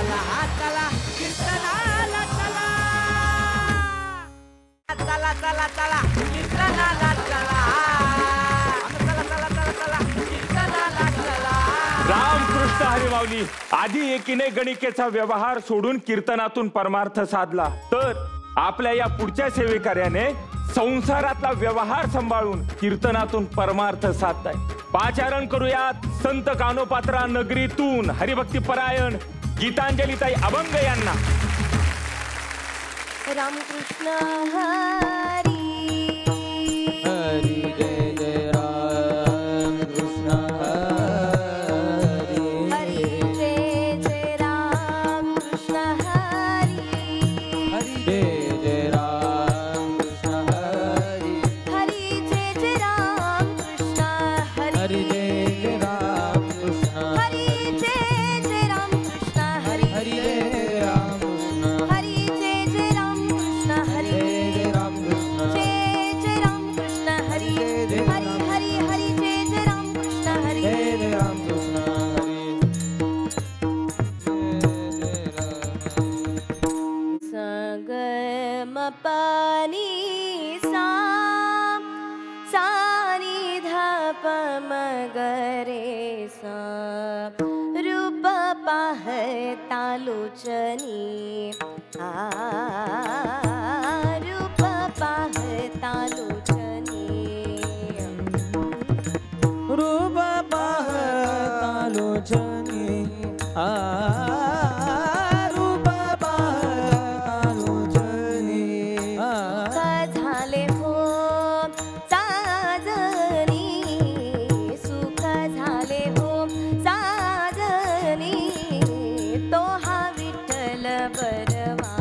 चला चला कीर्तनाला चला चला चला चला कीर्तनाला चला चला चला चला चला कीर्तनाला चला। रामकृष्ण हरी माऊली। आधी एकीने गणिकेचा व्यवहार सोडून कीर्तनातून परमार्थ साधला, तर आपल्या या पुढच्या सेवेकर्याने संसारातला व्यवहार सांभाळून कीर्तनातून परमार्थ साधताय। पाचारण करूयात संत कानोपात्रा नगरीतून हरिभक्ती परायण गीतांजलीताई अभंग यांना। रामकृष्ण हरी हरी जय जय राम कृष्ण हरी हरी जय जय राम कृष्ण हरी हरी जय जय राम कृष्ण हरी हरी जय जय राम कृष्ण हरी जय जय राम कृष्ण हरी जय जय राम कृष्ण हरी हरी जय राम कृष्ण हरी जय जय राम कृष्ण हरी जय राम कृष्ण जय जय राम कृष्ण हरी हरी हरी हरी जय जय राम कृष्ण हरी जय जय राम कृष्ण हरी ग म प नि सा सा नि ध प म ग रे सा रूप पाहता लोचनी रूप पाहता लोचनी रूप पाहता लोचनी रूप पाहता लोचनी झाले हो साजनी सुख झाले हो साजनी तो हा विठ्ठल बरवा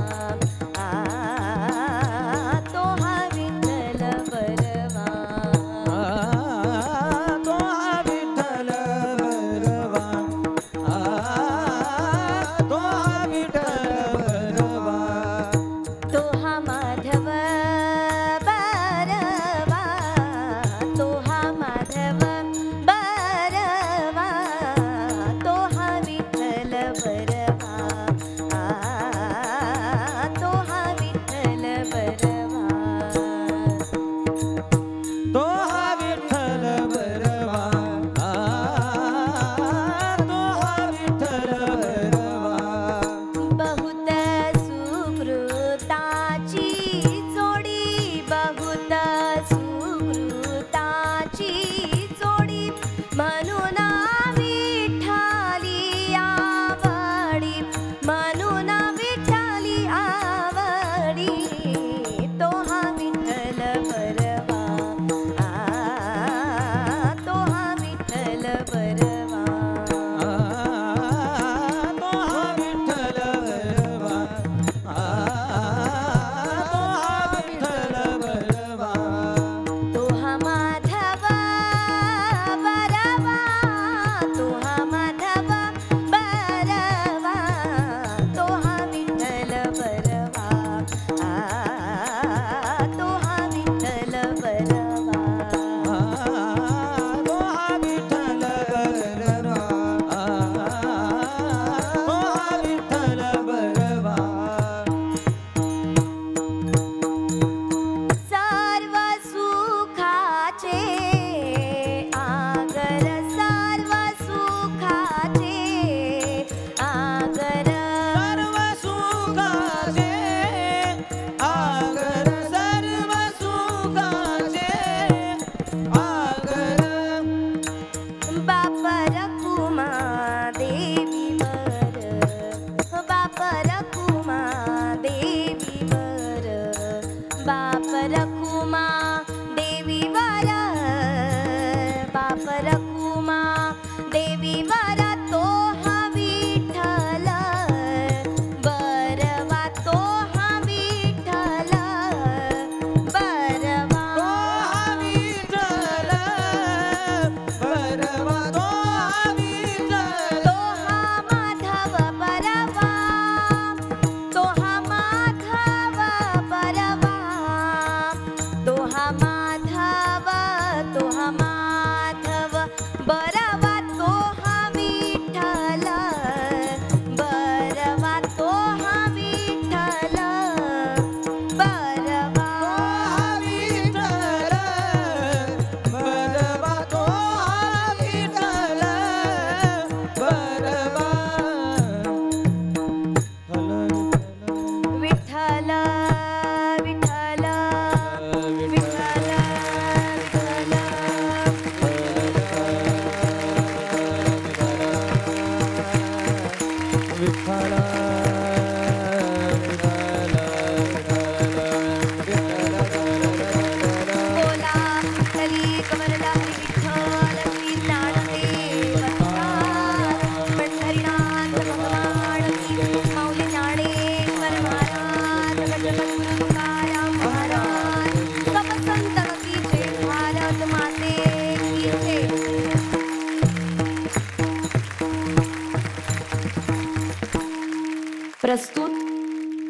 प्रस्तुत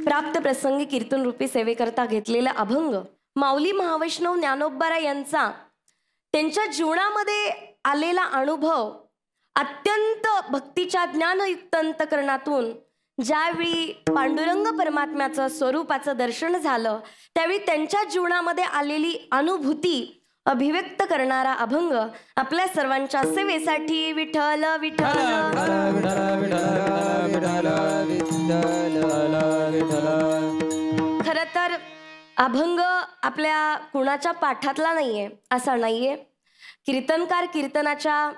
प्राप्त प्रसंगी कीर्तन रूपी सेवेकरता घेतलेला अभंग माऊली महावैष्णव ज्ञानोबा यांचा त्यांच्या जीवनामध्ये आलेला अनुभव अत्यंत भक्तीच्या ज्ञानयुक्त अंतकरणातून ज्यावेळी पांडुरंग परमात्म्याचं स्वरूपाचं दर्शन झालं त्यावेळी त्यांच्या जीवनामध्ये आलेली अनुभूती अभिव्यक्त करणारा अभंग आपल्या सर्वांच्या सेवेसाठी विठ्ठल विठ्ठल खरं तर अभंग आपल्या कुणाच्या पाठातला नाहीये असा नाहीये. कीर्तनकार कीर्तनाच्या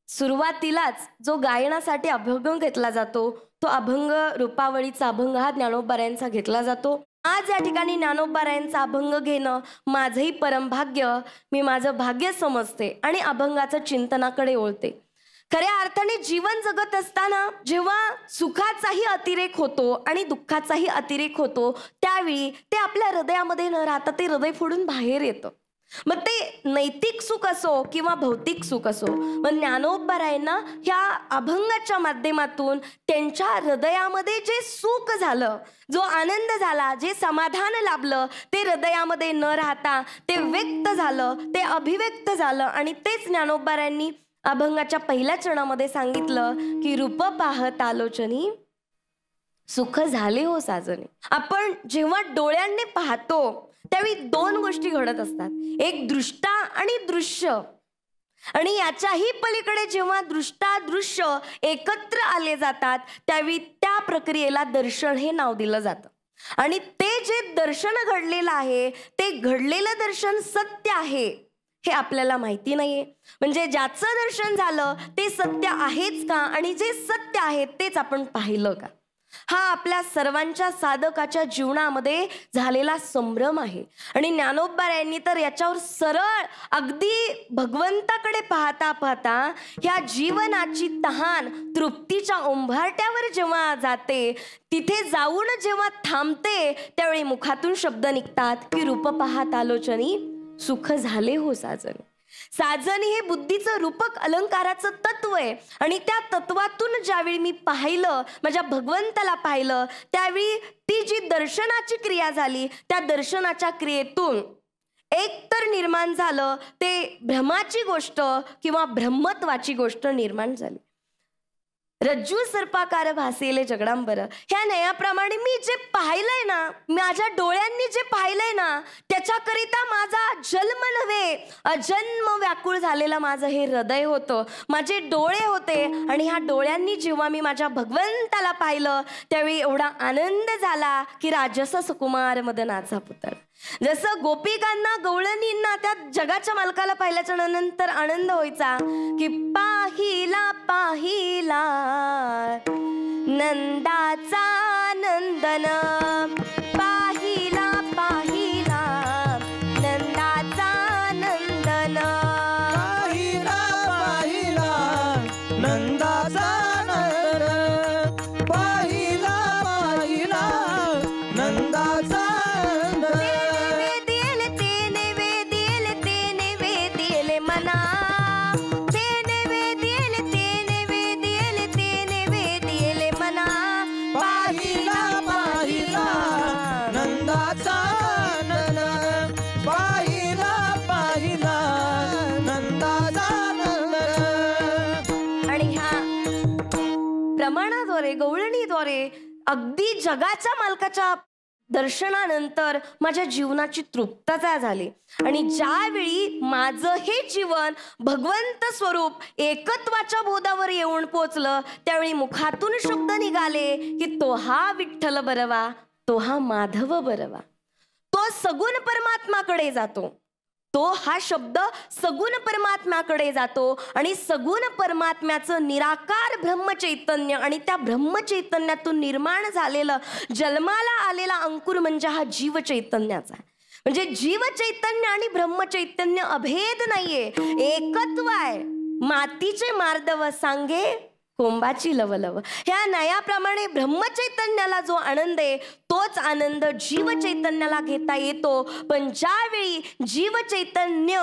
सुरुवातीलाच जो गायनासाठी अभंग घेतला जातो तो अभंग रूपावळीचा अभंग हा ज्ञानोबा घेतला जातो. आज या ठिकाणी ज्ञानोबा अभंग घेणं माझंही परमभाग्य, मी माझं भाग्य समजते आणि अभंगाचं चिंतनाकडे ओळते. खऱ्या अर्थाने जीवन जगत असताना जेव्हा सुखाचाही अतिरेक होतो आणि दुःखाचाही अतिरेक होतो त्यावेळी ते आपल्या हृदयामध्ये न राहता ते हृदय फोडून बाहेर येतं. मग ते नैतिक सुख असो किंवा भौतिक सुख असो, मग ज्ञानोबारायांना ह्या अभंगाच्या माध्यमातून त्यांच्या हृदयामध्ये जे सुख झालं, जो आनंद झाला, जे समाधान लाभलं ते हृदयामध्ये न राहता ते व्यक्त झालं, ते अभिव्यक्त झालं. आणि तेच ज्ञानोबारायांनी अभंगाच्या पहिल्या चरणामध्ये सांगितलं की रूप पाहत आलोचनी सुख झाले हो साजने. आपण जेव्हा डोळ्यांनी पाहतो त्यावेळी दोन गोष्टी घडत असतात, एक दृष्टा आणि दृश्य. आणि याच्याही पलीकडे जेव्हा दृष्टा दृश्य एकत्र आले जातात त्यावेळी त्या प्रक्रियेला दर्शन हे नाव दिलं जातं. आणि ते जे दर्शन घडलेलं आहे ते घडलेलं दर्शन सत्य आहे हे आपल्याला माहिती नाहीये. म्हणजे ज्याचं दर्शन झालं ते सत्य आहेच का, आणि जे सत्य आहे तेच आपण पाहिलं का, हा आपल्या सर्वांच्या साधकाच्या जीवनामध्ये झालेला संभ्रम आहे. आणि ज्ञानोबारायांनी तर याच्यावर सरळ अगदी भगवंताकडे पाहता पाहता ह्या जीवनाची तहान तृप्तीच्या उंबरठ्यावर जेव्हा जाते, तिथे जाऊन जेव्हा थांबते त्यावेळी मुखातून शब्द निघतात की रूप पाहत आलोचनी सुख झाले हो साजनी. साजनी हे बुद्धीचं रूपक अलंकाराचं तत्व आहे. आणि त्या तत्वातून ज्यावेळी मी पाहिलं, माझ्या भगवंताला पाहिलं, त्यावेळी ती जी दर्शनाची क्रिया झाली त्या दर्शनाच्या क्रियेतून एक तर निर्माण झालं ते भ्रमाची गोष्ट किंवा ब्रह्मत्वाची गोष्ट निर्माण झाली. रज्जू सर्पाकार भासेले जगडांबर, ह्या नयाप्रमाणे मी जे पाहिलंय ना, माझ्या डोळ्यांनी जे पाहिलंय ना, त्याच्याकरिता माझा जन्म नव्हे अजन्म व्याकुळ झालेला माझं हे हृदय होतं, माझे डोळे होते. आणि ह्या डोळ्यांनी जेव्हा मी माझ्या भगवंताला पाहिलं त्यावेळी एवढा आनंद झाला की राजस सुकुमार मदनाचा पुतळ. जसं गोपिकांना गवळणींना त्या जगाच्या मालकाला पाहिल्याच्या नंतर आनंद व्हायचा की पाहिला पाहिला नंदाचा नंदन, पाहिला पाहिला नंदाचा नंदन, पाहिला पाहिला नंदाचा नंदन, पाहिला पाहिला नंदाचा प्रमाणाद्वारे गवळणीद्वारे अगदी जगाच्या मालकाच्या दर्शनानंतर माझ्या जीवनाची तृप्तता झाली. आणि ज्यावेळी माझं हे जीवन भगवंत स्वरूप एकत्वाच्या बोधावर येऊन पोचलं त्यावेळी मुखातून शब्द निघाले की तो हा विठ्ठल बरवा, तो हा माधव बरवा. तो सगुण परमात्माकडे जातो, तो हा शब्द सगुण परमात्म्याकडे जातो आणि सगुण परमात्म्याचं निराकार ब्रह्मचैतन्य आणि त्या ब्रह्मचैतन्यातून निर्माण झालेलं जन्माला आलेला अंकुर म्हणजे हा जीव चैतन्याचा आहे. म्हणजे जीव चैतन्य आणि ब्रह्मचैतन्य अभेद नाहीये, एकत्व आहे. मातीचे मार्दव सांगे कोंबाची लवलव. ह्या न्यायाप्रमाणे ब्रह्मचैतन्याला जो आनंद आहे तोच आनंद जीव चैतन्याला घेता येतो. पण ज्यावेळी जीव चैतन्य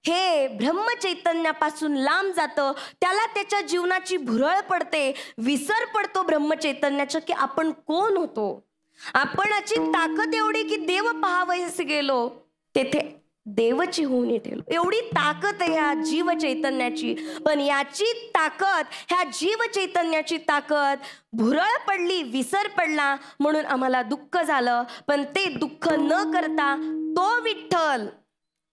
हे ब्रह्मचैतन्यापासून लांब जातं, त्याला त्याच्या जीवनाची भुरळ पडते, विसर पडतो ब्रह्मचैतन्याचा की आपण कोण होतो. आपणाची ताकद एवढी की देव पाहावयास गेलो तेथे देवची होऊन ठेवलो. एवढी ताकद आहे ह्या जीव चैतन्याची. पण याची ताकद, ह्या जीव चैतन्याची ताकद भुरळ पडली, विसर पडला म्हणून आम्हाला दुःख झालं. पण ते दुःख न करता तो विठ्ठल,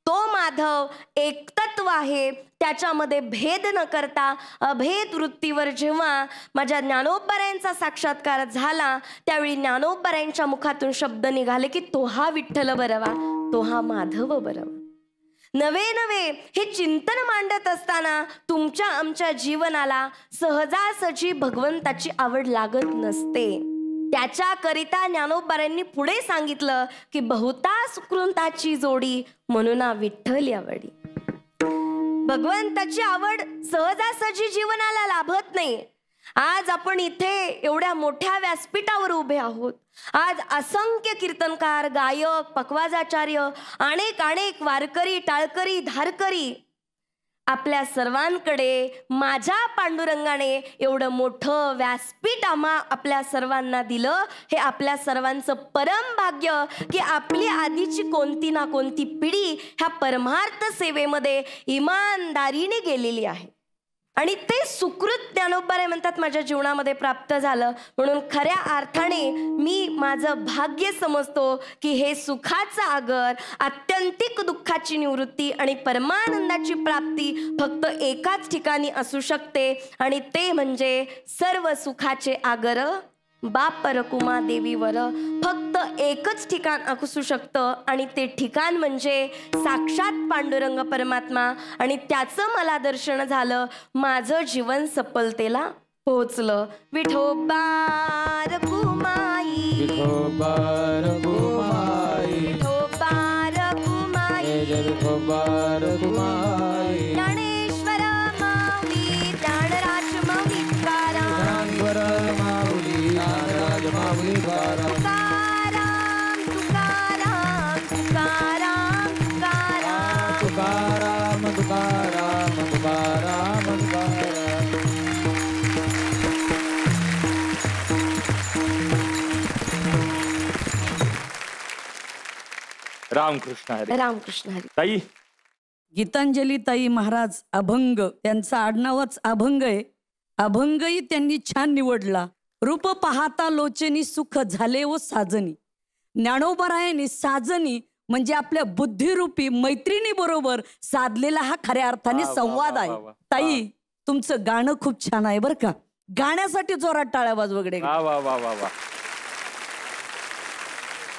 तो माधव एकतत्व आहे. त्याच्यामध्ये भेद न करता अभेद वृत्तीवर जेव्हा माझ्या ज्ञानोबारायांचा साक्षात्कार झाला त्यावेळी ज्ञानोबारायांच्या मुखातून शब्द निघाले की तो हा विठ्ठल बरवा, तो हा माधव बरवा. नवे नवे हे चिंतन मांडत असताना तुमच्या आमच्या जीवनाला सहजासहजी भगवंताची आवड लागत नसते. त्याच्याकरिता ज्ञानोबारांनी पुढे सांगितलं की बहुता सुकृताची जोडी म्हणून विठ्ठल आवडी. भगवंताची आवड सहजासहजी जीवनाला लाभत नाही. आज आपण इथे एवढ्या मोठ्या व्यासपीठावर उभे आहोत. आज असंख्य कीर्तनकार, गायक, पखवाजाचार्य, अनेक वारकरी, टाळकरी, धारकरी, आपल्या सर्वांकडे माझ्या पांडुरंगाने एवढं मोठं व्यासपीठ आपल्या सर्वांना दिलं. हे आपल्या सर्वांचं परम भाग्य की आपली आधीची कोणती ना कोणती पिढी ह्या परमार्थ सेवेमध्ये इमानदारीने गेलेली आहे. आणि ते सुकृत ज्ञानोबाराय म्हणतात माझ्या जीवनामध्ये प्राप्त झालं. म्हणून खऱ्या अर्थाने मी माझं भाग्य समजतो की हे सुखाचं आगर, आत्यंतिक दुःखाची निवृत्ती आणि परमानंदाची प्राप्ती फक्त एकाच ठिकाणी असू शकते आणि ते म्हणजे सर्व सुखाचे आगर बाप रकुमा देवीवर. फक्त एकच ठिकाण असू शकतं आणि ते ठिकाण म्हणजे साक्षात पांडुरंग परमात्मा. आणि त्याचं मला दर्शन झालं, माझं जीवन सफलतेला पोहोचलं. विठोबा रकुमाई, विठोबा रकुमाई, विठोबा रकुमाई, विठोबा रकुमाई. ज्ञानेश्वर माऊली, ज्ञानराज माऊली तुकाराम, ज्ञानेश्वर माऊली, ज्ञानराज माऊली तुकाराम. तुकाराम तुकाराम तुकाराम तुकाराम, तुकाराम तुकाराम तुकाराम तुकाराम. रामकृष्ण हरी. रामकृष्ण हरी. ताई, गीतांजली ताई महाराज अभंग, त्यांचा आडनावच अभंग आहे. अभंगही त्यांनी छान निवडला. रूप पाहता लोचनी सुख झाले व साजनी. ज्ञानोबारायांनी साजनी म्हणजे आपल्या बुद्धिरूपी मैत्रिणी बरोबर साधलेला हा खऱ्या अर्थाने संवाद आहे. ताई, तुमचं गाणं खूप छान आहे बरं का. गाण्यासाठी जोरात टाळ्या वाजवा वगैरे. वा वा वा वा वा.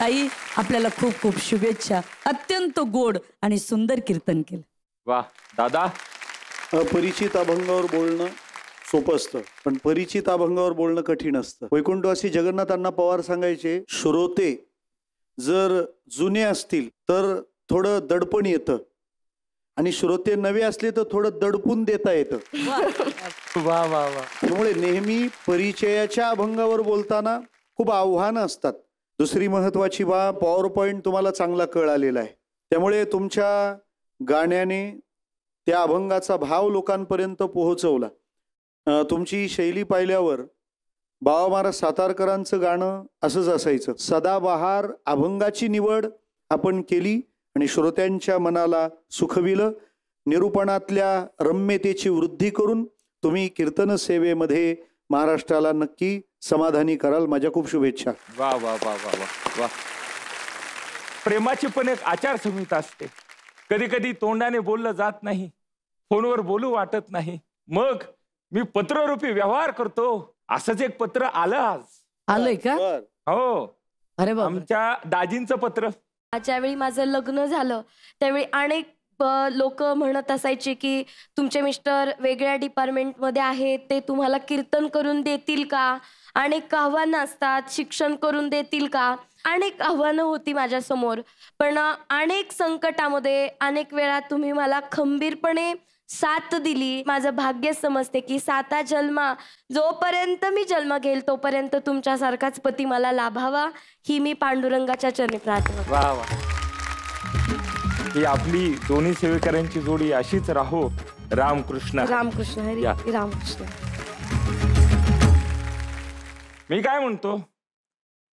ताई, आपल्याला खूप खूप शुभेच्छा. अत्यंत गोड आणि सुंदर कीर्तन केलं. वा दादा. अपरिचित अभंगावर बोलणं सोपं असतं, पण परिचित अभंगावर बोलणं कठीण असतं. वैकुंठवासी जगन्नाथ अण्णा पवार सांगायचे, श्रोते जर जुने असतील तर थोडं दडपण येतं आणि श्रोते नवे असले तर थोडं दडपून देता येतं. वा वा वा. त्यामुळे नेहमी परिचयाच्या अभंगावर बोलताना खूप आव्हानं असतात. दुसरी महत्वाची बाब, पॉवर पॉइंट तुम्हाला चांगला कळालेला आहे, त्यामुळे तुमच्या गाण्याने त्या अभंगाचा भाव लोकांपर्यंत पोहोचवला. तुमची शैली पाहिल्यावर बाबा महाराज सातारकरांचं गाणं असंच असायचं. सदाबहार अभंगाची निवड आपण केली आणि श्रोत्यांच्या मनाला सुखविलं. निरूपणातल्या रम्यतेची वृद्धी करून तुम्ही कीर्तन सेवेमध्ये महाराष्ट्राला नक्की समाधानी कराल. माझ्या खूप शुभेच्छा. वा वा वा वा वा वा. प्रेमाची पण एक आचारसंहिता असते. कधी कधी तोंडाने बोललं जात नाही, फोनवर बोलू वाटत नाही, मग मी पत्ररूपी व्यवहार करतो. असंच एक पत्र आलं आज. आलंय का? हो. अरे बाबा. आमच्या दाजींचं पत्र. ज्यावेळी माझं लग्न झालं त्यावेळी अनेक लोक म्हणत असायचे की तुमचे मिस्टर वेगळ्या डिपार्टमेंटमध्ये आहेत, ते तुम्हाला कीर्तन करून देतील का, अनेक आव्हानं असतात, शिक्षण करून देतील का, अनेक आव्हानं होती माझ्यासमोर. पण अनेक संकटामध्ये अनेक वेळा तुम्ही मला खंबीरपणे साथ दिली. माझं भाग्य समजते की 7 जन्मा जोपर्यंत मी जन्म घेईल तोपर्यंत तुमच्यासारखाच पती मला लाभावा, ही मी पांडुरंगाच्या चरणी प्रार्थना करते. वा वा, ही आपली दोन्ही सेवेकऱ्यांची जोडी अशीच राहो. रामकृष्ण. रामकृष्ण हरी. या. रामकृष्ण. मी काय म्हणतो,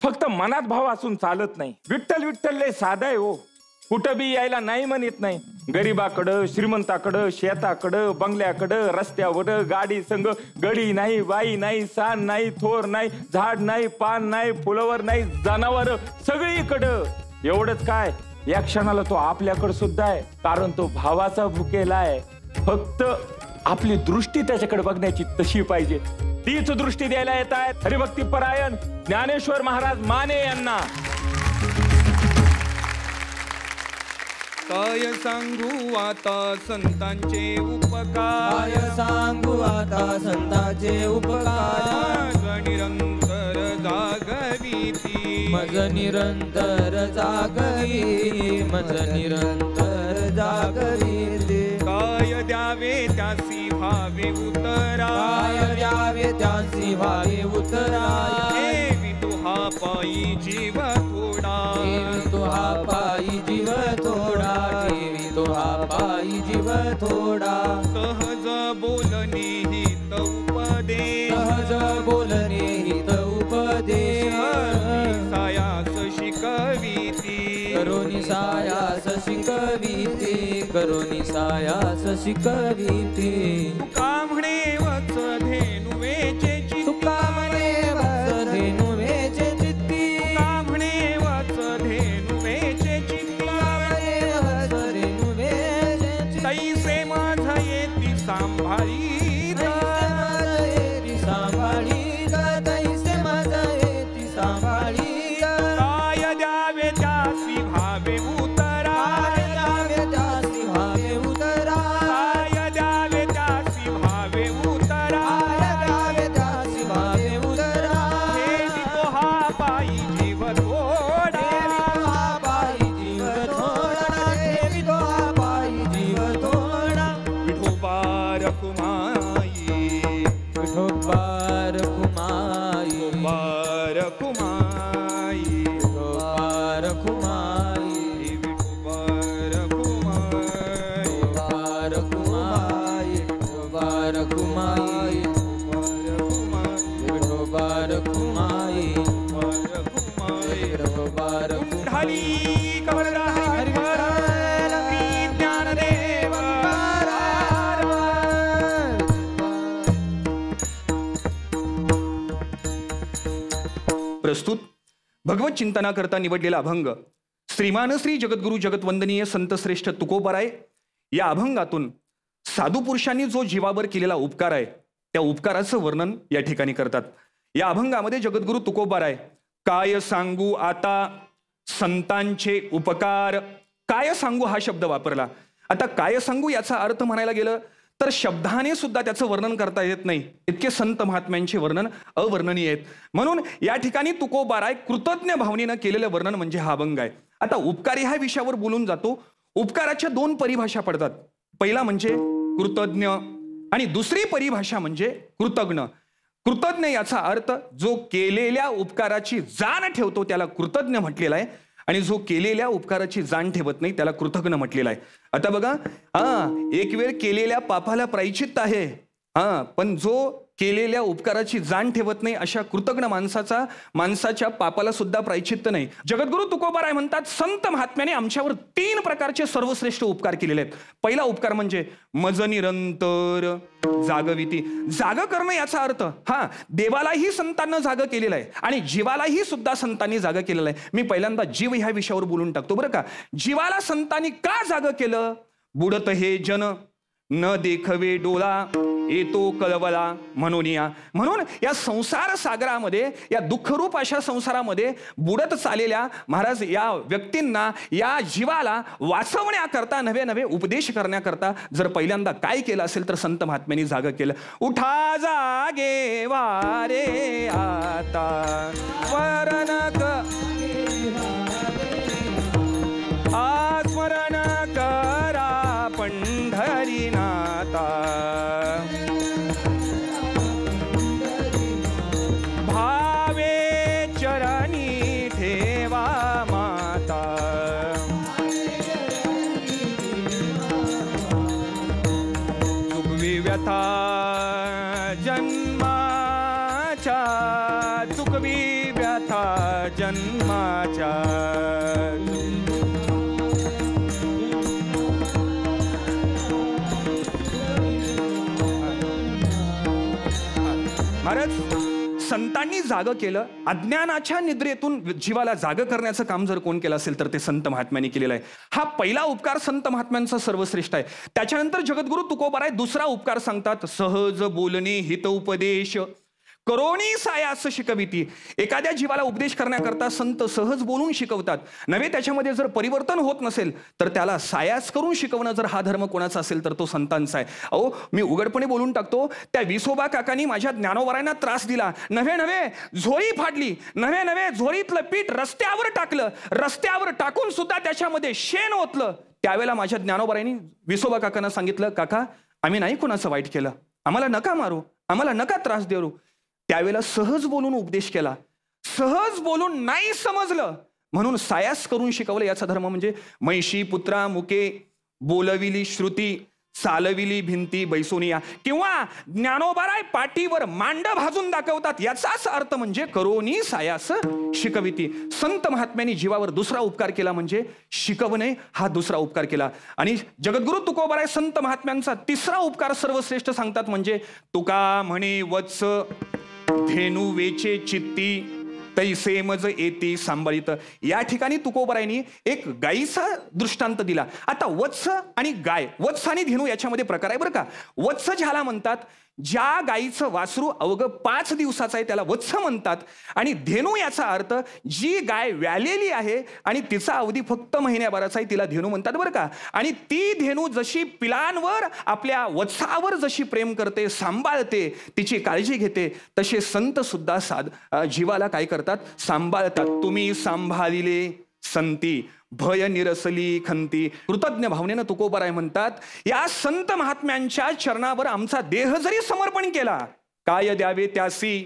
फक्त मनात भाव असून चालत नाही. विठ्ठल विठ्ठल लय साधा आहे हो. कुठं बी यायला नाही म्हणत नाही. गरीबाकडं, श्रीमंताकडं, शेताकडं, बंगल्याकडं, रस्त्यावर, गाडी संग, गडी नाही, बाई नाही, सान नाही, थोर नाही, झाड नाही, पान नाही, फुलावर नाही, जनावर सगळीकडं. एवढंच काय, या क्षणाला तो आपल्याकडे सुद्धा आहे, कारण तो भावाचा भुकेला आहे. फक्त आपली दृष्टी त्याच्याकडे बघण्याची तशी पाहिजे. तीच दृष्टी द्यायला येत आहेत हरिभक्ती परायण ज्ञानेश्वर महाराज माने यांना. काय सांगू आता संतांचे उपकार, काय सांगू आता संतांचे उपकार, मज निरंतर जागविती, मज निरंतर जागवी, मज निरंतर जागवी. काय द्यावे त्यासी भावे उतरा, काय द्यावे त्यासी व्हावे उतरा, देवी तुहा पायी जीव थोडा, ठेवी तो हा पायी जीव थोडा, ठेवी तो हा पायी जीव थोडा. सहज बोलणे हित उपदेश, सहज बोलणे हित उपदेश, सायास शिकविती, करोनी सायास शिकविते, करोनी सायास शिकविते. तुका म्हणे वत्स धेनुवेचे चित्ती, तुका म्हणे वत्स धेनुवेचे चित्ती, तुका म्हणे वत्स धेनुवेचे चित्ती, म्हणे वत्स धेनुवेचे चित्ती. तैसे माझा येती सांभाळी, येती सांभाळी ग, तैसे माझा येती सांभाळी ग. काय द्यावे त्यासी भावे उतरा, काय द्यावे त्यासी भावे उतरा, काय द्यावे त्यासी भावे उतरा, काय द्यावे त्यासी भावे उतरा. देवी तो हा पायी जीव थोडा, देवी तो हा पायी जीव थोडा, देवी तो हा पायी जीव थोडा. विठोबा रखुमाई, विठोबा रखुमाई, विठोबा रखुमाई, विठोबा रखुमाई, विठोबा रखुमाई, विठोबा रखुमाई, विठोबा रखुमाई, विठोबा रखुमाई, विठोबा रखुमाई. ढाली कमलदा ज्ञानदेव. प्रस्तुत भगवत चिंतनाकरता निवडलेला अभंग श्रीमान श्री जगद्गुरु जगतवंदनीय संतश्रेष्ठ तुकोबाराय या अभंगातून साधू पुरुषांनी जो जीवावर केलेला उपकार आहे त्या उपकाराचं वर्णन या ठिकाणी करतात. या अभंगामध्ये जगद्गुरु तुकोबाराय काय सांगू आता संतांचे उपकार, काय सांगू हा शब्द वापरला. आता काय सांगू याचा अर्थ म्हणायला गेलं तर शब्दाने सुद्धा त्याचं वर्णन करता येत नाही, इतके संत महात्म्यांचे वर्णन अवर्णनीय आहेत. म्हणून या ठिकाणी तुकोबाराय कृतज्ञ भावनेनं केलेलं वर्णन म्हणजे हा अभंग आहे. आता उपकार ह्या विषयावर बोलून जातो. उपकाराच्या 2 परिभाषा पडतात. पहिला म्हणजे कृतज्ञ आणि दुसरी परिभाषा म्हणजे कृतज्ञ. कृतज्ञ याचा अर्थ जो केलेल्या उपकाराची जाण ठेवतो त्याला कृतज्ञ म्हटलेला आहे, आणि जो केलेल्या उपकाराची जाण ठेवत नाही त्याला कृतज्ञ म्हटलेला आहे. आता बघा, एक वेळ केलेल्या पापाला प्रायश्चित्त आहे, पण जो केलेल्या उपकाराची जाण ठेवत नाही अशा कृतज्ञ माणसाच्या पापाला सुद्धा प्रायश्चित्त नाही. जगद्गुरु तुकोबाराय म्हणतात संत महात्म्याने आमच्यावर 3 प्रकारचे सर्वश्रेष्ठ उपकार केलेले आहेत. पहिला उपकार म्हणजे मज निरंतर जागविती. जाग करणं याचा अर्थ देवालाही संतांना जाग केलेला आहे आणि जीवालाही सुद्धा संतांनी जाग केलेला आहे. मी पहिल्यांदा जीव ह्या विषयावर बोलून टाकतो बरं का. जीवाला संतांनी का जाग केलं? बुडत हे जन न देखवे डोळा, येतो कळवला म्हणून म्हणून या संसार सागरामध्ये, या दुःखरूप अशा संसारामध्ये बुडत चाललेल्या महाराज या व्यक्तींना, या जीवाला वाचवण्याकरता, नवे नवे उपदेश करण्याकरता जर पहिल्यांदा काय केलं असेल तर संत महात्म्यांनी जागं केलं. उठा जागे वारे आता स्मरण स्मरण करा पंढरीनाथा, भावे चरणी ठेवा माता, चुकवी व्यथा जन्माच्या, चुकवी व्यथा जन्माच्या. महाराज संतांनी जागं केलं. अज्ञानाच्या निद्रेतून जीवाला जागं करण्याचं काम जर कोण केलं असेल तर ते संत महात्म्यांनी केलेलं आहे. हा पहिला उपकार संत महात्म्यांचा सर्वश्रेष्ठ आहे. त्याच्यानंतर जगद्गुरु तुकोबाराय दुसरा उपकार सांगतात. सहज बोलणे हित उपदेश करोनी सायास शिकविती. एखाद्या जीवाला उपदेश करण्याकरता संत सहज बोलून शिकवतात. नव्हे त्याच्यामध्ये जर परिवर्तन होत नसेल तर त्याला सायास करून शिकवणं जर हा धर्म कोणाचा असेल तर तो संतांचा आहे. अहो मी उघडपणे बोलून टाकतो, त्या विसोबा काकांनी माझ्या ज्ञानोबारायांना त्रास दिला. नव्हे नव्हे झोळी फाडली, नव्हे नव्हे झोळीतलं पीठ रस्त्यावर टाकलं, रस्त्यावर टाकून सुद्धा त्याच्यामध्ये शेण ओतलं. त्यावेळेला माझ्या ज्ञानोबारायांनी विसोबा काकांना सांगितलं, काका आम्ही नाही कोणाचं वाईट केलं, आम्हाला नका मारू, आम्हाला नका त्रास देऊ. त्यावेळेला सहज बोलून उपदेश केला. सहज बोलून नाही समजलं म्हणून सायास करून शिकवलं. याचा धर्म म्हणजे म्हैशी पुत्रा मुके बोलविली श्रुती, चालविली भिंती बैसोनिया. किंवा ज्ञानोबाराय पाठीवर मांड भाजून दाखवतात. याचाच अर्थ म्हणजे करोनी सायास शिकविती. संत महात्म्यांनी जीवावर दुसरा उपकार केला म्हणजे शिकवणे, हा दुसरा उपकार केला. आणि जगद्गुरु तुकोबाराय संत महात्म्यांचा तिसरा उपकार सर्वश्रेष्ठ सांगतात म्हणजे तुका म्हणे वत्स धेनू वेचे चित्ती तैसे मज येती सांभाळित. या ठिकाणी तुकोबारायांनी एक गायीचा दृष्टांत दिला. आता वत्स आणि गाय, वत्स आणि धेनू याच्यामध्ये प्रकार आहे बरं का. वत्स ज्याला म्हणतात, ज्या गायीचं वासरू अवघं 5 दिवसाचं आहे त्याला वत्स म्हणतात. आणि धेनू याचा अर्थ जी गाय व्यालेली आहे आणि तिचा अवधी फक्त महिन्याभराचा आहे तिला धेनू म्हणतात बरं का. आणि ती धेनू जशी पिलांवर आपल्या वत्सावर जशी प्रेम करते, सांभाळते, तिची काळजी घेते, तसे संत सुद्धा जीवाला काय करतात, सांभाळतात. तुम्ही सांभाळिले संती भय निरसली खंती. कृतज्ञ भावनेनं तुकोबाराय म्हणतात, या संत महात्म्यांच्या चरणावर आमचा देह जरी समर्पण केला, काय द्यावे त्यासी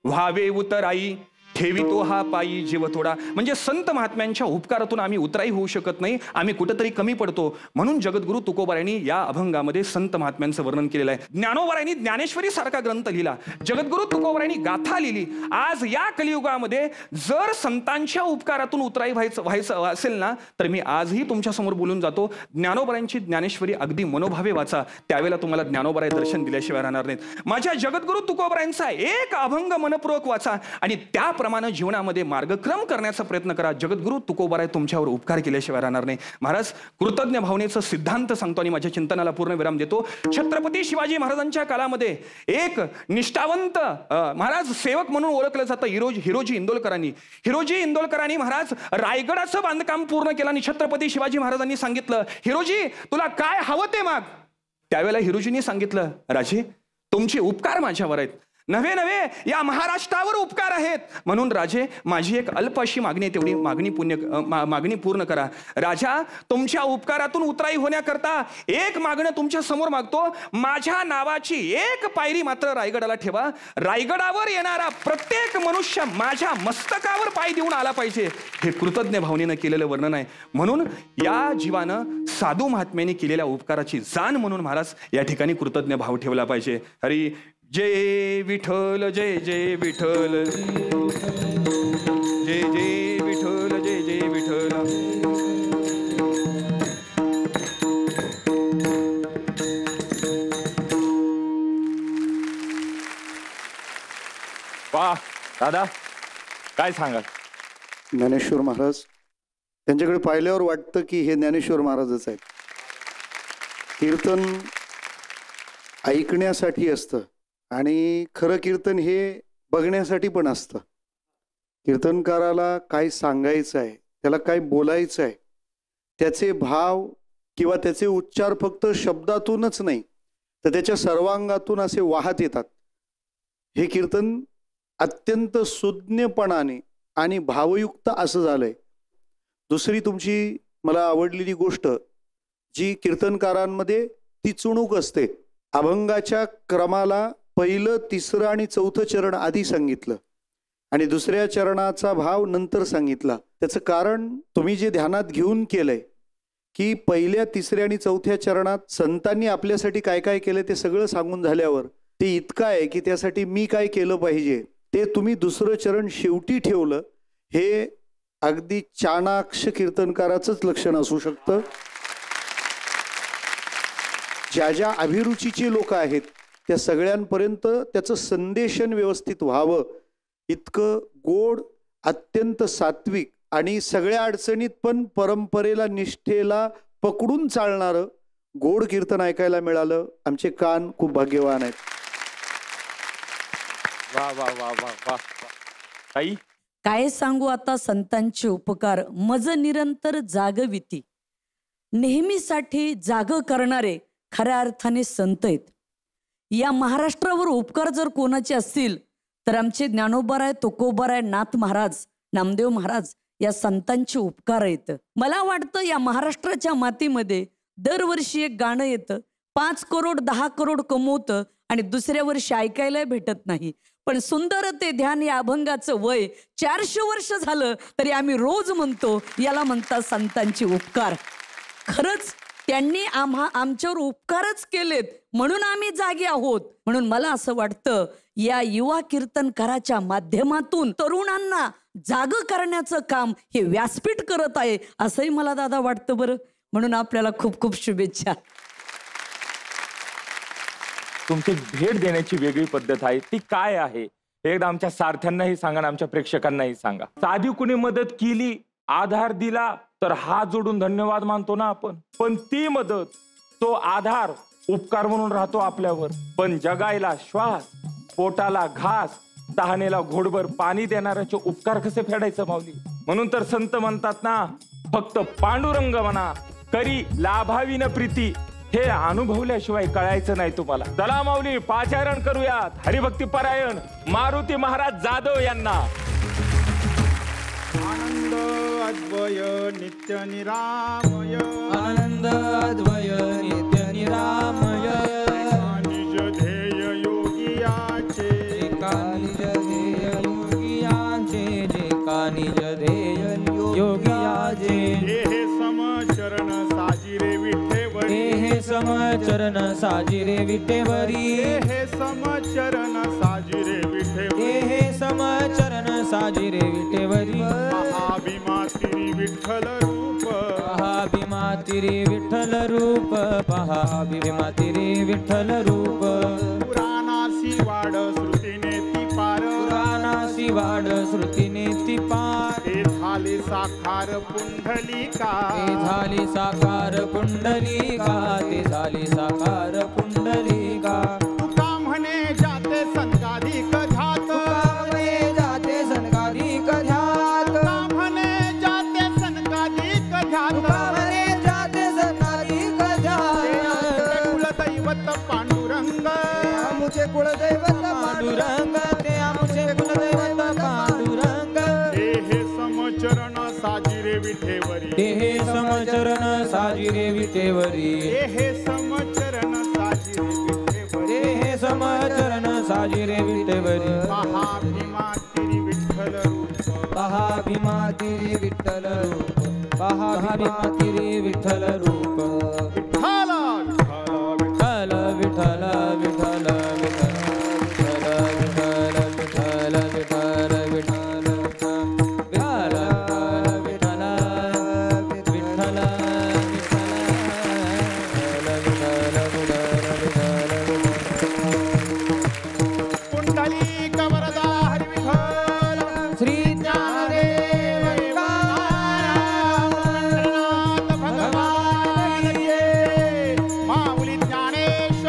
व्हावे उतराई, ठेवितो हा पायी जीव थोडा. म्हणजे संत महात्म्यांच्या उपकारातून आम्ही उतराई होऊ शकत नाही, आम्ही कुठेतरी कमी पडतो. म्हणून जगद्गुरु तुकोबारायांनी या अभंगामध्ये संत महात्म्यांचं वर्णन केलेलं आहे. ज्ञानोबारायांनी ज्ञानेश्वरी सारखा ग्रंथ लिहिला, जगद्गुरु तुकोबारायांनी गाथा लिहिली. आज या कलियुगामध्ये जर संतांच्या उपकारातून उतराई व्हायचं असेल ना, तर मी आजही तुमच्या समोर बोलून जातो, ज्ञानोबारायांची ज्ञानेश्वरी अगदी मनोभावे वाचा, त्यावेळेला तुम्हाला ज्ञानोबाराय दर्शन दिल्याशिवाय राहणार नाहीत. माझ्या जगद्गुरु तुकोबारायांचा एक अभंग मनपूर्वक वाचा आणि त्या प्रमाणे जीवनामध्ये मार्गक्रम करण्याचा प्रयत्न करा. जगद्गुरु तुकोबाराय तुमच्यावर उपकार केल्याशिवाय राहणार नाही. महाराज कृतज्ञ भावनेचा सिद्धांत सांगतो आणि माझ्या चिंतनाला पूर्ण विराम देतो. छत्रपती शिवाजी महाराजांच्या काळामध्ये एक निष्ठावंत महाराज सेवक म्हणून ओळखलं जातं हिरोजी इंदोलकरांनी. हिरोजी इंदोलकरांनी महाराज रायगडाचं बांधकाम पूर्ण केलं आणि छत्रपती शिवाजी महाराजांनी सांगितलं, हिरोजी तुला काय हवं ते माग. त्यावेळेला हिरोजींनी सांगितलं, राजे तुमचे उपकार माझ्यावर आहेत, नव्हे नव्हे या महाराष्ट्रावर उपकार आहेत, म्हणून राजे माझी एक अल्प अशी मागणी आहे, तेवढी मागणी पूर्ण करा. राजा तुमच्या उपकारातून उतराई होण्याकरता एक मागणं तुमच्या समोर मागतो, माझ्या नावाची एक पायरी मात्र रायगडाला ठेवा. रायगडावर येणारा प्रत्येक मनुष्य माझ्या मस्तकावर पाय देऊन आला पाहिजे. हे कृतज्ञ भावनेनं केलेलं वर्णन आहे. म्हणून या जीवानं साधू महात्म्याने केलेल्या उपकाराची जाण म्हणून महाराज या ठिकाणी कृतज्ञ भाव ठेवला पाहिजे. हरी जय विठ्ठल जय जय विठ्ठल, जय जय विठ्ठल जय जय विठ्ठल. वा दादा काय सांगाल. ज्ञानेश्वर महाराज, त्यांच्याकडे पाहिल्यावर वाटतं की हे ज्ञानेश्वर महाराजच आहेत. कीर्तन ऐकण्यासाठी असतं आणि खरं कीर्तन हे बघण्यासाठी पण असतं. कीर्तनकाराला काय सांगायचं आहे, त्याला काय बोलायचं आहे, त्याचे भाव किंवा त्याचे उच्चार फक्त शब्दातूनच नाही तर त्याच्या सर्वांगातून असे वाहत येतात. हे कीर्तन अत्यंत सुज्ञपणाने आणि भावयुक्त असं झालंय. दुसरी तुमची मला आवडलेली गोष्ट जी कीर्तनकारांमध्ये ती चुणूक असते. अभंगाच्या क्रमाला पहिलं, तिसरं आणि चौथं चरण आधी सांगितलं आणि दुसऱ्या चरणाचा भाव नंतर सांगितला. त्याचं कारण तुम्ही जे ध्यानात घेऊन केलंय की पहिल्या, तिसऱ्या आणि चौथ्या चरणात संतांनी आपल्यासाठी काय काय केलं ते सगळं सांगून झाल्यावर ते इतकं आहे की त्यासाठी मी काय केलं पाहिजे ते तुम्ही दुसरं चरण शेवटी ठेवलं. हे अगदी चाणाक्ष कीर्तनकाराचंच लक्षण असू शकतं. ज्या ज्या अभिरुचीची लोक आहेत त्या सगळ्यांपर्यंत त्याचं संदेशन व्यवस्थित व्हावं इतकं गोड, अत्यंत सात्विक आणि सगळ्या अडचणीत पण परंपरेला, निष्ठेला पकडून चालणारं गोड कीर्तन ऐकायला मिळालं. आमचे कान खूप भाग्यवान आहेत. वा वा वा वा वा. ताई काय सांगू आता संतांचे उपकार, मज निरंतर जागविती. नेहमीसाठी जाग करणारे खऱ्या अर्थाने संत आहेत. या महाराष्ट्रावर उपकार जर कोणाचे असतील तर आमचे ज्ञानोबाराय, तुकोबाराय, नाथ महाराज, नामदेव महाराज या संतांचे उपकार आहेत. मला वाटतं या महाराष्ट्राच्या मातीमध्ये दरवर्षी एक गाणं येतं, 5 करोड 10 करोड कमवतं आणि दुसऱ्या वर्षी ऐकायला भेटत नाही. पण सुंदर ते ध्यान या अभंगाचं वय 400 वर्ष झालं तरी आम्ही रोज म्हणतो याला म्हणतात संतांचे उपकार. खरंच त्यांनी आमच्यावर उपकारच केलेत म्हणून आम्ही जागे आहोत. म्हणून मला असं वाटतं या युवा कीर्तनकाराच्या माध्यमातून तरुणांना जाग करण्याचं काम हे व्यासपीठ करत आहे असंही मला दादा वाटतं बरं. म्हणून आपल्याला खूप खूप शुभेच्छा. तुमची भेट देण्याची वेगळी पद्धत आहे, ती काय आहे एकदा आमच्या सारथ्यांनाही सांगा, आमच्या प्रेक्षकांनाही सांगा. साधी कुणी मदत केली, आधार दिला तर हात जोडून धन्यवाद मानतो ना आपण, पण ती मदत, तो आधार उपकार म्हणून राहतो आपल्यावर. पण जगायला श्वास, पोटाला घास, तहानेला घोडभर पाणी देणाऱ्याचे उपकार कसे फेडायचं माऊली. म्हणून तर संत म्हणतात ना, फक्त पांडुरंग म्हणा करी लाभावी न प्रीती. हे अनुभवल्याशिवाय कळायचं नाही तुम्हाला. चला माऊली पाचारण करूयात हरिभक्ती परायण मारुती महाराज जाधव यांना. आनंद अद्वय नित्य निरामय, आनंद अद्वय नित्य निरामय. निज ध्येय योगियाचे, एका निज ध्येय योगियाचे, एका निज ध्येय योगियाचे. हे समचरण साजिरे विठेवरी, हे समचरण साजिरे विठेवरी. हे समचरण साजिरे विठेवरी, हे समचरण साजिरे विठेवरी. महाभीमातिरी विठ्ठल रूप, महाभीमातिरी विठ्ठल रूप, महाभीमातिरी विठ्ठल रूप. पुराणासी वाड श्रुतीने ती पार, पुराणासी वाड श्रुतीने ती पार. ते झाले साकार पुंडलिका, ते झाली साकार पुंडलिका, ते झाली साकार पुंडलिका. तुका म्हणे जाते संगाधिक ध्यात, जाते सनकाधिक ध्यात. तुका म्हणे जाते संगाधिक ध्यात. जाते सनकाधिक ध्यात. कुलदैवत पांडुरंग, आमुचे कुलदैवत पांडुरंग, ते आमुचे कुलदैवत पांडुरंग. हे समचरण साजिरे विठेवरी, हे समचरण साजिरे विठेवरी. हे समचरण साजिरे विठेवरी. हे समचरण साजिरे विठेवरी. महाभीमातिरी विठ्ठल रूप, महाभीमातिरी विठ्ठल रूप, महाभीमातिरी विठ्ठल रूप. विठ्ठल विठ्ठल विठ्ठल विठ्ठल विठ्ठल विठ्ठल विठ्ठल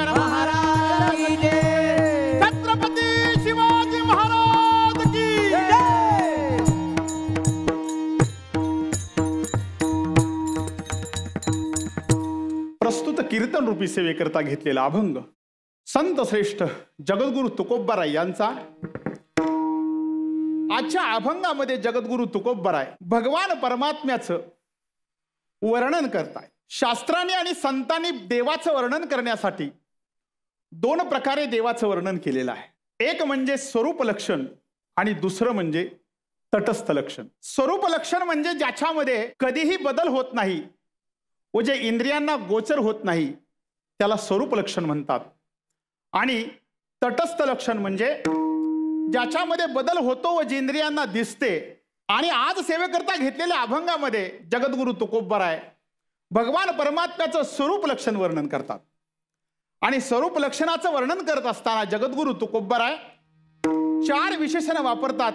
महाराज कीर्तन रूपी सेवेकरता घेतलेला अभंग संत श्रेष्ठ जगद्गुरु तुकोबाराय यांचा आजच्या अभंगामध्ये जगद्गुरु तुकोबाराय भगवान परमात्म्याचं वर्णन करताय. शास्त्राने आणि संतांनी देवाचं वर्णन करण्यासाठी दोन प्रकारे देवाचं वर्णन केलेलं आहे. एक म्हणजे स्वरूप लक्षण आणि दुसरं म्हणजे तटस्थ लक्षण. स्वरूप लक्षण म्हणजे ज्याच्यामध्ये कधीही बदल होत नाही व जे इंद्रियांना गोचर होत नाही त्याला स्वरूप लक्षण म्हणतात. आणि तटस्थ लक्षण म्हणजे ज्याच्यामध्ये बदल होतो व जे इंद्रियांना दिसते. आणि आज सेवेकरता घेतलेल्या अभंगामध्ये जगद्गुरु तुकोबाराय भगवान परमात्म्याचं स्वरूप लक्षण वर्णन करतात. आणि स्वरूप लक्षणाचं वर्णन करत असताना जगद्गुरु तुकोबाराय 4 विशेषणं वापरतात.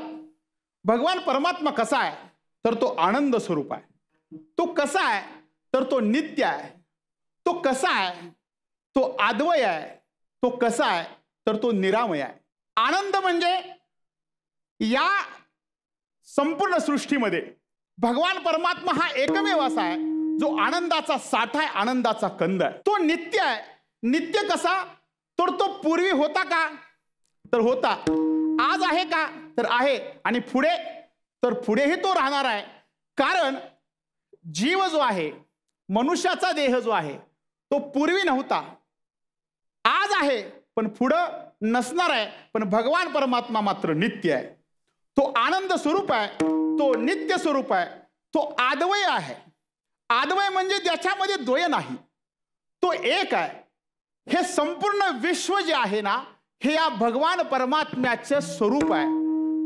भगवान परमात्मा कसा आहे तर तो आनंद स्वरूप आहे. तो कसा आहे तर तो नित्य आहे. तो कसा आहे तो अद्वय आहे. तो कसा आहे तर तो निरामय आहे. आनंद म्हणजे या संपूर्ण सृष्टीमध्ये भगवान परमात्मा हा एकमेव असा आहे जो आनंदाचा साठा आहे, आनंदाचा कंद आहे. तो नित्य आहे. नित्य कसा तर तो पूर्वी होता का तर होता. आज आहे का तर आहे. आणि पुढे तर पुढेही तो राहणार आहे. कारण जीव जो आहे मनुष्याचा देह जो आहे तो पूर्वी नव्हता, आज आहे पण पुढं नसणार आहे. पण भगवान परमात्मा मात्र नित्य आहे. तो आनंद स्वरूप आहे. तो नित्य स्वरूप आहे. तो अद्वय आहे. अद्वय म्हणजे ज्याच्यामध्ये द्वय नाही, तो एक आहे. हे संपूर्ण विश्व जे आहे ना हे या भगवान परमात्म्याचे स्वरूप आहे.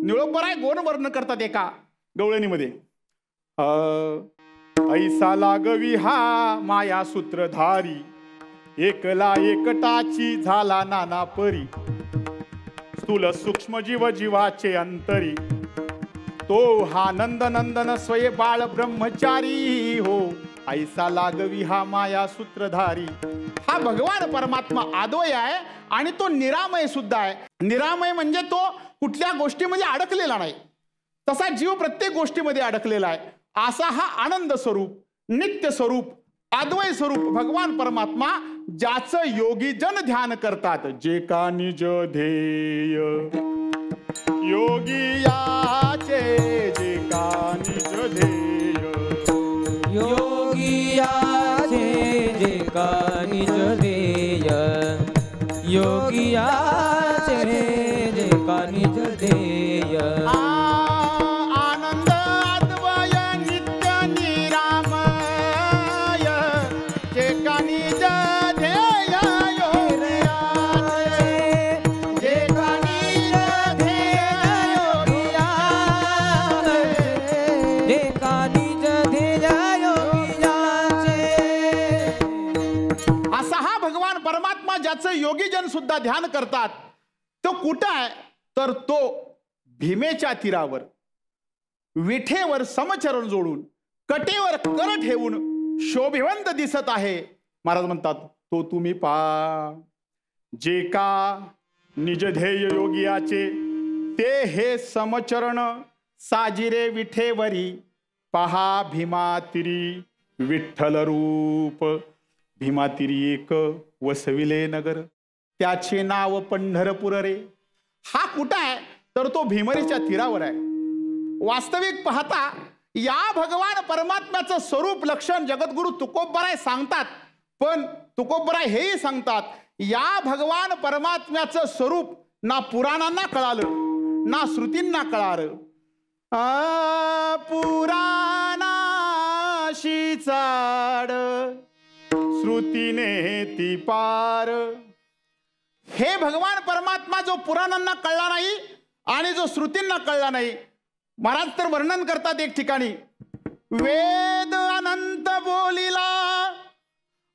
निळोपराय गोड वर्ण करतात एका गवळणीमध्ये. ऐसा लागवी हा माया सूत्रधारी, एकला एकटाची झाला नाना परी, स्थूल सूक्ष्म जीव जीवाचे अंतरी, तो हा नंद नंदन स्वये बाळ ब्रह्मचारी हो. ऐसा लागवी हा माया सूत्रधारी. हा भगवान परमात्मा अद्वय आहे आणि तो निरामय सुद्धा आहे. निरामय म्हणजे तो कुठल्या गोष्टीमध्ये अडकलेला नाही, तसा जीव प्रत्येक गोष्टीमध्ये अडकलेला आहे. असा हा आनंद स्वरूप, नित्य स्वरूप, अद्वय स्वरूप भगवान परमात्मा ज्याचं योगी जन ध्यान करतात. जे का निज ध्येय योगी याचे, जे का निज ध्येय योगी याचे, जे का निज ध्येय योगी याचे, जे का निज ध्येय. आनंद अद्वय नित्य निरामय, जे का निज ध्येय योगी याचे, जे का निज ध्येय योगी याचे, जे का निज ध्येय योगी याचे. असा हा भगवान परमात्मा ज्याचं योगीजन सुद्धा ध्यान करतात तो कुठं आहे तर तो भीमेच्या तीरावर विठेवर समचरण जोडून कटेवर कर ठेवून शोभिवंत दिसत आहे. महाराज म्हणतात तो तुम्ही पा. जे का निज ध्येय योगियाचे, ते हे समचरण साजिरे विठेवरी, पहा भीमातिरी विठ्ठल रूप. भीमातिरी एक वसविले नगर, त्याचे नाव पंढरपूर रे. हा कुठं आहे तर तो भीमरीच्या तीरावर आहे. वास्तविक पाहता या भगवान परमात्म्याचं स्वरूप लक्षण जगद्गुरु तुकोबाराय सांगतात. पण तुकोबाराय हेही सांगतात या भगवान परमात्म्याचं स्वरूप ना पुराणांना कळालं ना श्रुतींना कळालं. पुराणाशी चाड श्रुतीने ती पार. हे भगवान परमात्मा जो पुराणांना कळला नाही आणि जो श्रुतींना कळला नाही. महाराज तर वर्णन करतात एक ठिकाणी, वेद अनंत बोलिला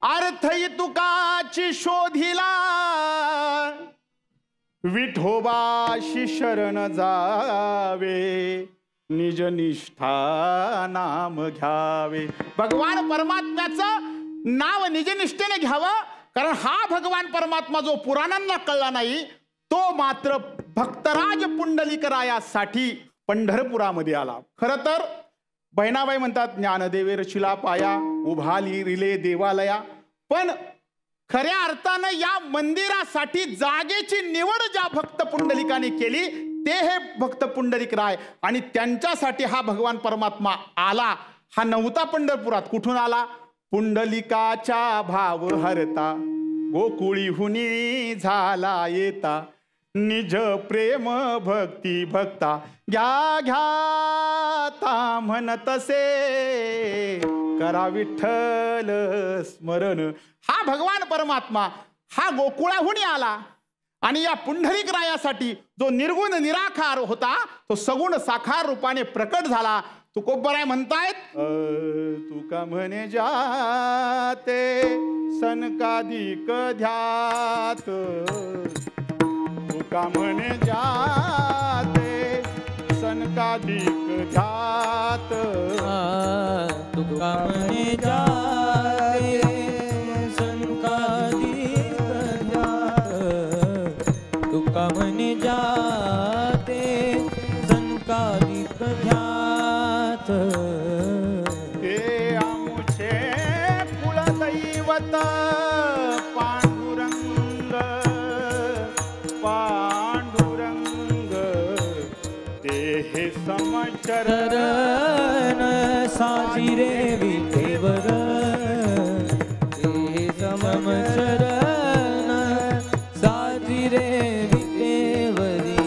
अर्थही तुकाची शोधिला, विठोबाशी शरण जावे निज निष्ठा नाम घ्यावे. भगवान परमात्म्याचं नाव निजनिष्ठेने घ्यावं. कारण हा भगवान परमात्मा जो पुराणांना कळला नाही तो मात्र भक्तराज पुंडलिकरायासाठी पंढरपुरामध्ये आला. खरं तर बहिणाबाई म्हणतात ज्ञानदेवे रचिला पाया, उभाली रिले देवालया. पण खऱ्या अर्थानं या मंदिरासाठी जागेची निवड ज्या भक्त पुंडलिकाने केली ते हे भक्त पुंडलिक राय, आणि त्यांच्यासाठी हा भगवान परमात्मा आला. हा नव्हता पंढरपुरात. कुठून आला? पुंडलिकाच्या भाव हरता गोकुळीहुनी झाला येता, निज प्रेम भक्ती भक्ता घ्या घ्या म्हणतसे करा विठ्ठल स्मरण. हा भगवान परमात्मा हा गोकुळाहुनी आला आणि या पुंडलिक रायासाठी जो निर्गुण निराकार होता तो सगुण साकार रूपाने प्रकट झाला. तुकोबराय म्हणतायत, तुका म्हणे जाते सनकादिक ध्यात, तुका म्हणे जाते सनकादिक ध्यात, तुका म्हणे जाते सनकादिक ध्यात, तुका म्हणे जाते सनकादिक ध्यात. हे आमुचे कुलदैवत पांडुरंग पांडुरंग, ते हे समचरण साजिरे विठेवर, ते समचरण साजिरे विठेवरी.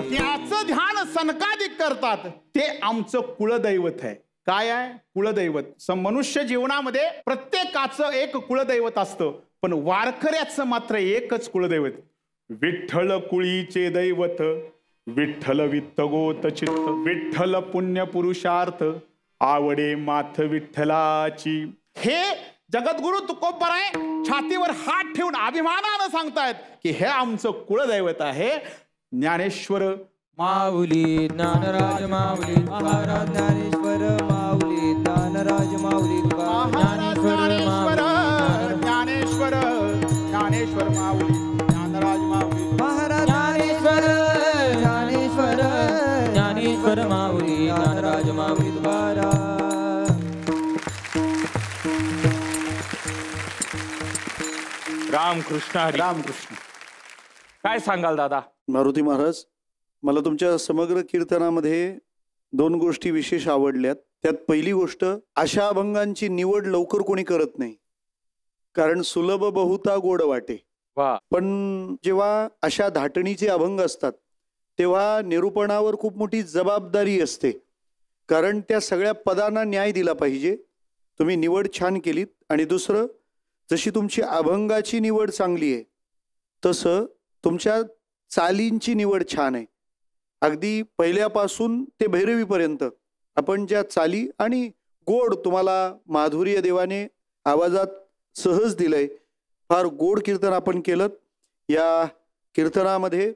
त्याचं ध्यान सनकादिक करतात. ते आमचं कुलदैवत आहे. काय आहे? कुलदैवत. मनुष्य जीवनामध्ये प्रत्येकाचं एक कुलदैवत असतं, पण वारकऱ्याचं मात्र एकच कुलदैवत. विठ्ठल कुळीचे दैवत, विठ्ठल वित्तगोत चित्त, विठ्ठल पुण्य पुरुषार्थ, आवडे माथ विठ्ठलाची. हे जगद्गुरु तुकोबराय छातीवर हात ठेवून अभिमानानं सांगतायत की हे आमचं कुलदैवत आहे. ज्ञानेश्वर माऊली ज्ञानराज माऊली महाराज ज्ञानेश्वर माऊली ज्ञानराज माऊली ज्ञानेश्वर ज्ञानेश्वर ज्ञानेश्वर माऊली ज्ञानराज माऊली महाराज ज्ञानेश्वर ज्ञानेश्वर ज्ञानेश्वर माऊली ज्ञानराज माऊली द्वारा. रामकृष्ण हरी. रामकृष्ण. काय सांगाल दादा? मारुती महाराज, मला तुमच्या समग्र कीर्तनामध्ये 2 गोष्टी विशेष आवडल्यात. त्यात पहिली गोष्ट, अशा अभंगांची निवड लवकर कोणी करत नाही, कारण सुलभ बहुता गोड वाटे. वा. पण जेव्हा अशा धाटणीचे अभंग असतात तेव्हा निरूपणावर खूप मोठी जबाबदारी असते, कारण त्या सगळ्या पदांना न्याय दिला पाहिजे. तुम्ही निवड छान केलीत. आणि दुसरं, जशी तुमची अभंगाची निवड चांगली आहे तसं तुमच्या चालींची निवड छान आहे. अगदी पहिल्यापासून ते भैरवीपर्यंत आपण ज्या चाली आणि गोड तुम्हाला माधुर्य देवाने आवाजात सहज दिलंय. फार गोड कीर्तन आपण केलं. या कीर्तनामध्ये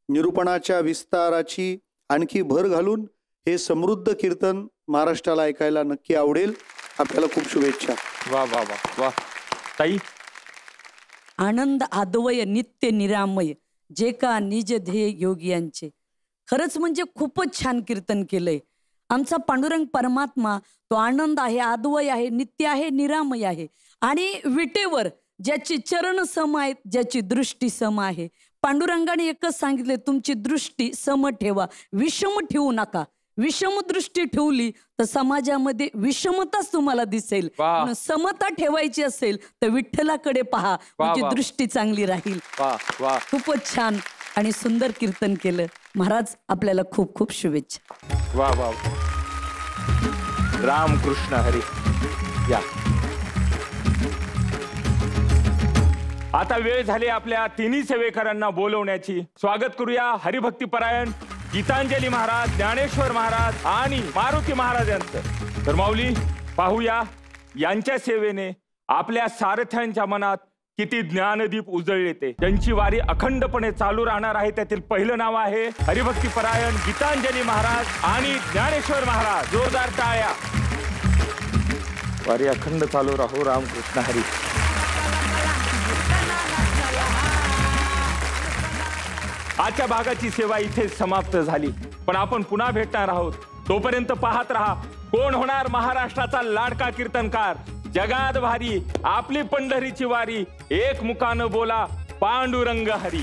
निरूपणाच्या विस्ताराची आणखी भर घालून हे समृद्ध कीर्तन महाराष्ट्राला ऐकायला नक्की आवडेल. आपल्याला खूप शुभेच्छा. वा वा वा वा. ताई? आनंद आदवय नित्य निरामय, जे का निज ध्येय योगियांचे. खरंच म्हणजे खूपच छान कीर्तन केलंय. आमचा पांडुरंग परमात्मा तो आनंद आहे, आदवय आहे, नित्य आहे, निरामय आहे. आणि विटेवर ज्याची चरण सम आहेत, ज्याची दृष्टी सम आहे. पांडुरंगाने एकच सांगितले, तुमची दृष्टी सम ठेवा, विषम ठेवू नका. विषम दृष्टी ठेवली तर समाजामध्ये विषमताच तुम्हाला दिसेल. समता ठेवायची असेल तर विठ्ठलाकडे पहा, म्हणजे दृष्टी चांगली राहील. खूपच छान आणि सुंदर कीर्तन केलं महाराज. आपल्याला खूप खूप शुभेच्छा. वा वा. रामकृष्ण हरी. या, आता वेळ झाली आपल्या तिन्ही सेवेकरांना बोलवण्याची. स्वागत करूया हरिभक्तीपरायण गीतांजली महाराज, ज्ञानेश्वर महाराज आणि मारुती महाराज यांचं. तर माऊली, पाहूया यांच्या सेवेने आपल्या सारथ्यांच्या मनात किती ज्ञानदीप उजळले ते. त्यांची वारी अखंडपणे चालू राहणार आहे. त्यातील पहिलं नाव आहे हरिभक्तीपरायण गीतांजली महाराज आणि ज्ञानेश्वर महाराज. जोरदार टाळ्या. वारी अखंड चालू राहू. रामकृष्ण हरी. आजच्या भागाची सेवा इथे समाप्त झाली, पण आपण पुन्हा भेटणार आहोत. तोपर्यंत पाहत रहा कोण होणार महाराष्ट्राचा लाडका कीर्तनकार. जगात भारी आपली पंढरीची वारी, एक मुखानं बोला पांडुरंग हरी.